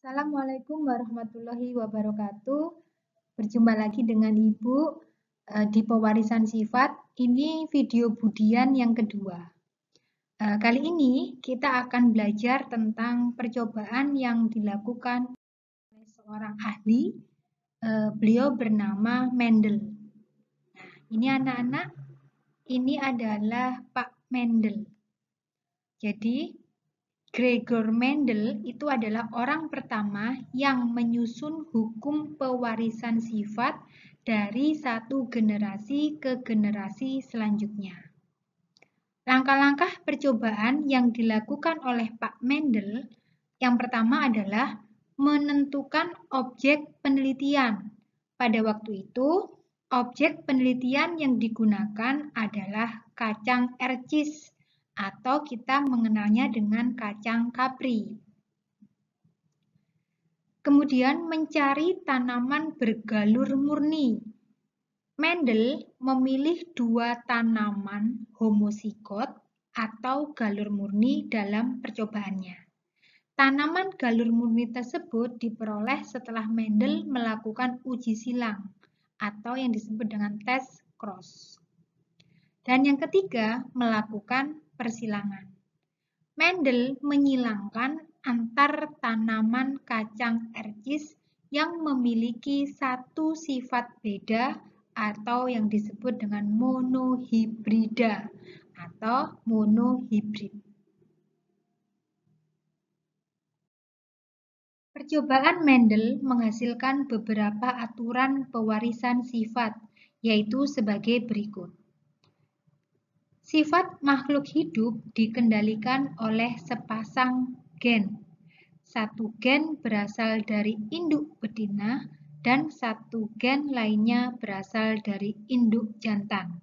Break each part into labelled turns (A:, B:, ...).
A: Assalamualaikum warahmatullahi wabarakatuh. Berjumpa lagi dengan Ibu di Pewarisan Sifat. Ini video budian yang kedua. Kali ini kita akan belajar tentang percobaan yang dilakukan oleh seorang ahli. Beliau bernama Mendel. Nah, ini anak-anak, ini adalah Pak Mendel. Jadi, Gregor Mendel itu adalah orang pertama yang menyusun hukum pewarisan sifat dari satu generasi ke generasi selanjutnya. Langkah-langkah percobaan yang dilakukan oleh Pak Mendel yang pertama adalah menentukan objek penelitian. Pada waktu itu, objek penelitian yang digunakan adalah kacang ercis, atau kita mengenalnya dengan kacang kapri. Kemudian mencari tanaman bergalur murni. Mendel memilih dua tanaman homozigot atau galur murni dalam percobaannya. Tanaman galur murni tersebut diperoleh setelah Mendel melakukan uji silang atau yang disebut dengan tes cross. Dan yang ketiga, melakukan persilangan. Mendel menyilangkan antar tanaman kacang ercis yang memiliki satu sifat beda atau yang disebut dengan monohibrida atau monohibrid. Percobaan Mendel menghasilkan beberapa aturan pewarisan sifat, yaitu sebagai berikut. Sifat makhluk hidup dikendalikan oleh sepasang gen. Satu gen berasal dari induk betina dan satu gen lainnya berasal dari induk jantan.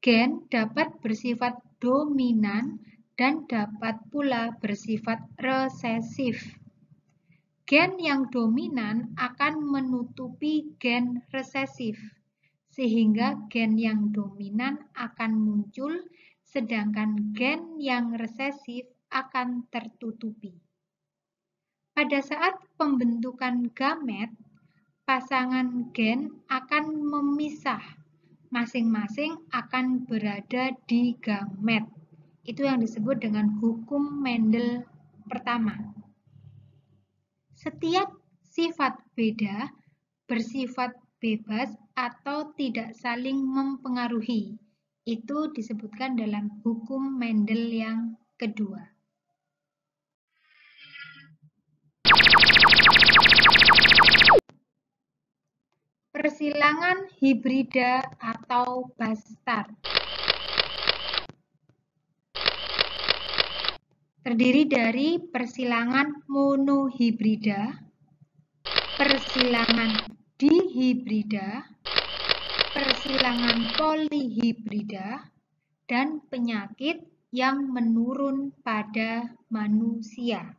A: Gen dapat bersifat dominan dan dapat pula bersifat resesif. Gen yang dominan akan menutupi gen resesif, sehingga gen yang dominan akan muncul, sedangkan gen yang resesif akan tertutupi. Pada saat pembentukan gamet, pasangan gen akan memisah, masing-masing akan berada di gamet. Itu yang disebut dengan hukum Mendel pertama. Setiap sifat beda bersifat bebas atau tidak saling mempengaruhi. Itu disebutkan dalam hukum Mendel yang kedua. Persilangan hibrida atau bastard. Terdiri dari persilangan monohibrida, persilangan dihibrida, persilangan polihibrida, dan penyakit yang menurun pada manusia.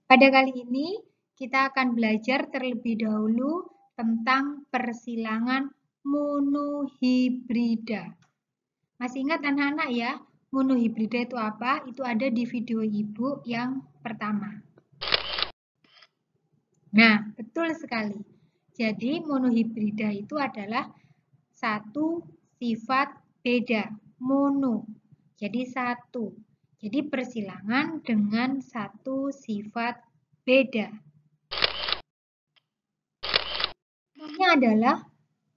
A: Pada kali ini kita akan belajar terlebih dahulu tentang persilangan monohibrida. Masih ingat anak-anak ya, monohibrida itu apa? Itu ada di video Ibu yang pertama. Nah, betul sekali. Jadi monohibrida itu adalah satu sifat beda, mono. Jadi satu. Jadi persilangan dengan satu sifat beda. Contohnya adalah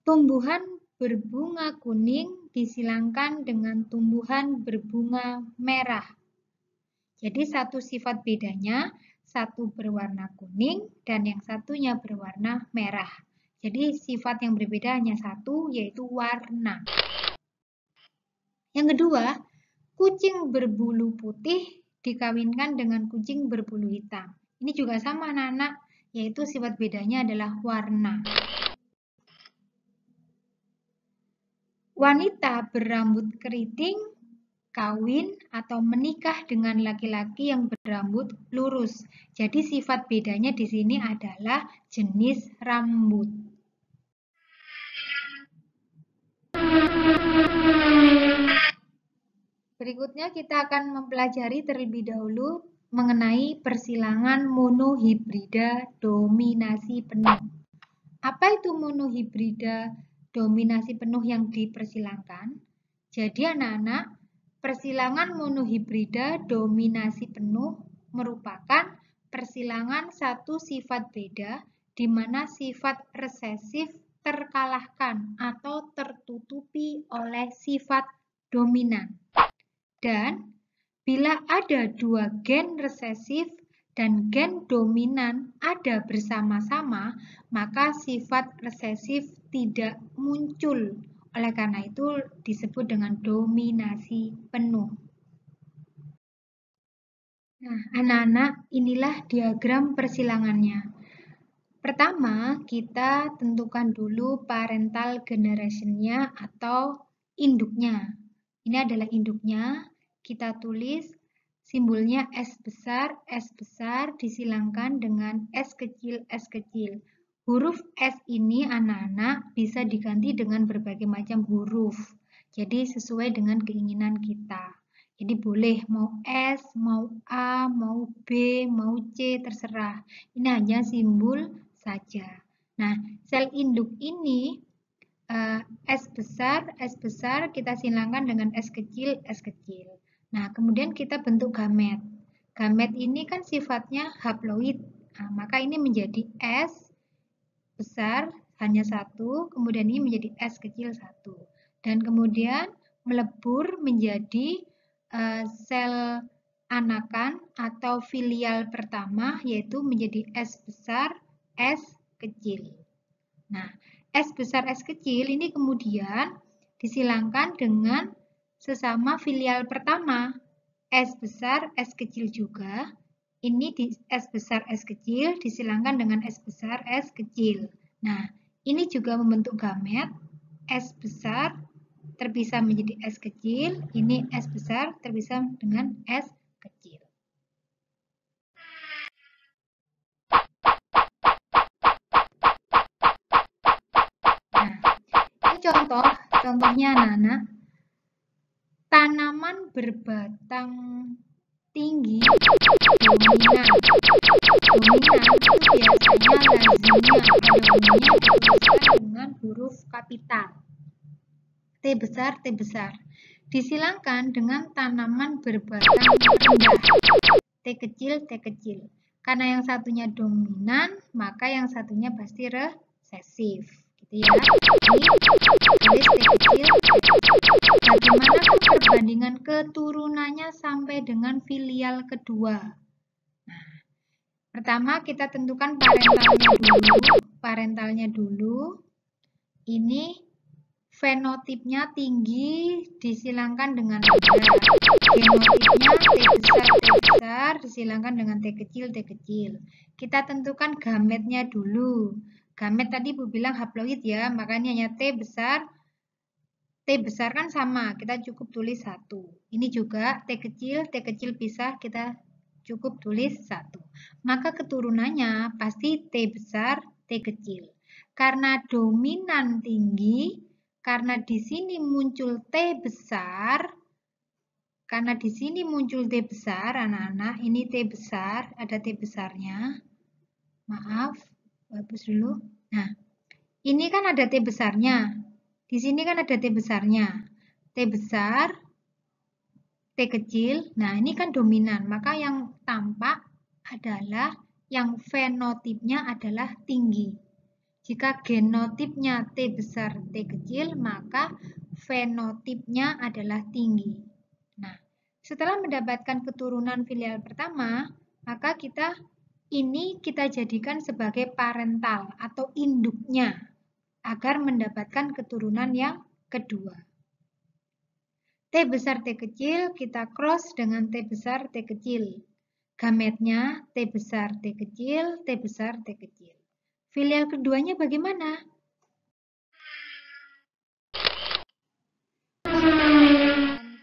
A: tumbuhan berbunga kuning disilangkan dengan tumbuhan berbunga merah. Jadi satu sifat bedanya, satu berwarna kuning dan yang satunya berwarna merah. Jadi sifat yang berbeda hanya satu, yaitu warna. Yang kedua, kucing berbulu putih dikawinkan dengan kucing berbulu hitam. Ini juga sama anak-anak, yaitu sifat bedanya adalah warna. Wanita berambut keriting kawin atau menikah dengan laki-laki yang berambut lurus. Jadi sifat bedanya di sini adalah jenis rambut. Berikutnya kita akan mempelajari terlebih dahulu mengenai persilangan monohibrida dominasi penuh. Apa itu monohibrida dominasi penuh yang dipersilangkan? Jadi anak-anak, persilangan monohibrida dominasi penuh merupakan persilangan satu sifat beda di mana sifat resesif terkalahkan atau tertutupi oleh sifat dominan. Dan bila ada dua gen resesif dan gen dominan ada bersama-sama, maka sifat resesif tidak muncul. Oleh karena itu disebut dengan dominasi penuh. Nah, anak-anak, inilah diagram persilangannya. Pertama, kita tentukan dulu parental generation-nya atau induknya. Ini adalah induknya. Kita tulis simbolnya S besar disilangkan dengan S kecil. Huruf S ini anak-anak bisa diganti dengan berbagai macam huruf. Jadi sesuai dengan keinginan kita. Jadi boleh mau S, mau A, mau B, mau C, terserah. Ini hanya simbol saja. Nah, sel induk ini S besar kita silangkan dengan S kecil. Nah, kemudian kita bentuk gamet. Gamet ini kan sifatnya haploid. Nah, maka ini menjadi S besar hanya satu, kemudian ini menjadi S kecil satu. Dan kemudian melebur menjadi sel anakan atau filial pertama, yaitu menjadi S besar, S kecil. Nah, S besar, S kecil ini kemudian disilangkan dengan sesama filial pertama. S besar, S kecil juga. Ini di S besar, S kecil disilangkan dengan S besar, S kecil. Nah, ini juga membentuk gamet. S besar terpisah menjadi S kecil. Ini S besar terpisah dengan S kecil. Contohnya anak-anak, tanaman berbatang tinggi dominan itu biasanya lazimnya dituliskan dengan huruf kapital T besar disilangkan dengan tanaman berbatang rendah T kecil. Karena yang satunya dominan, maka yang satunya pasti resesif. Gitu ya. Tulis T kecil. Bagaimana perbandingan keturunannya sampai dengan filial kedua? Nah, pertama kita tentukan parentalnya dulu. Ini fenotipnya tinggi disilangkan dengan rendah. Genotipnya T besar disilangkan dengan T kecil. Kita tentukan gametnya dulu. Gamet tadi Bu bilang haploid ya, makanya hanya T besar. T besar kan sama, kita cukup tulis 1. Ini juga T kecil pisah, kita cukup tulis 1. Maka keturunannya pasti T besar, T kecil. Karena dominan tinggi, karena di sini muncul T besar, anak-anak, ini T besar, ada T besarnya. Maaf, hapus dulu. Nah, ini kan ada T besarnya. Di sini kan ada T besarnya. T besar, T kecil. Nah, ini kan dominan. Maka yang tampak adalah yang fenotipnya adalah tinggi. Jika genotipnya T besar, T kecil, maka fenotipnya adalah tinggi. Nah, setelah mendapatkan keturunan filial pertama, maka kita jadikan sebagai parental atau induknya agar mendapatkan keturunan yang kedua. T besar T kecil kita cross dengan T besar T kecil. Gametnya T besar T kecil, T besar T kecil. Filial keduanya bagaimana?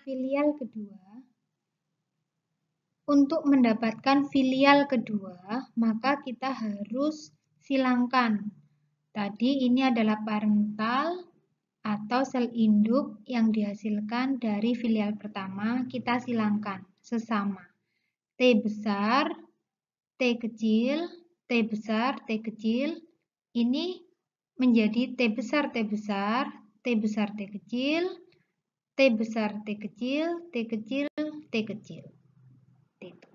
A: Filial kedua. Untuk mendapatkan filial kedua, maka kita harus silangkan. Tadi ini adalah parental, atau sel induk yang dihasilkan dari filial pertama kita silangkan sesama. T besar, T kecil, T besar, T kecil, ini menjadi T besar, T besar, T besar, T kecil, T besar, T kecil, T kecil, T kecil. Itu.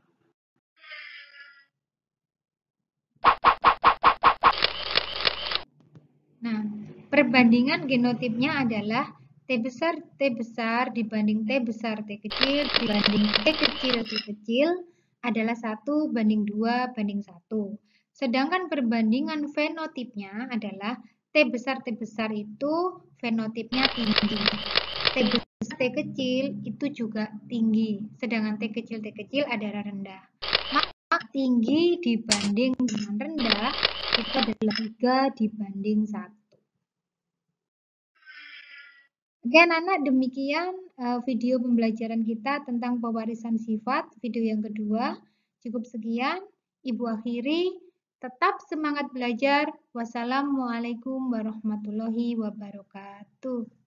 A: Nah, perbandingan genotipnya adalah T besar dibanding T besar, T kecil dibanding T kecil adalah 1:2:1. Sedangkan perbandingan fenotipnya adalah T besar itu fenotipnya tinggi. T besar, T kecil itu juga tinggi. Sedangkan T kecil adalah rendah. Maka tinggi dibanding dengan rendah itu adalah 3:1. Oke anak-anak, demikian video pembelajaran kita tentang pewarisan sifat, video yang kedua. Cukup sekian, Ibu akhiri. Tetap semangat belajar. Wassalamualaikum warahmatullahi wabarakatuh.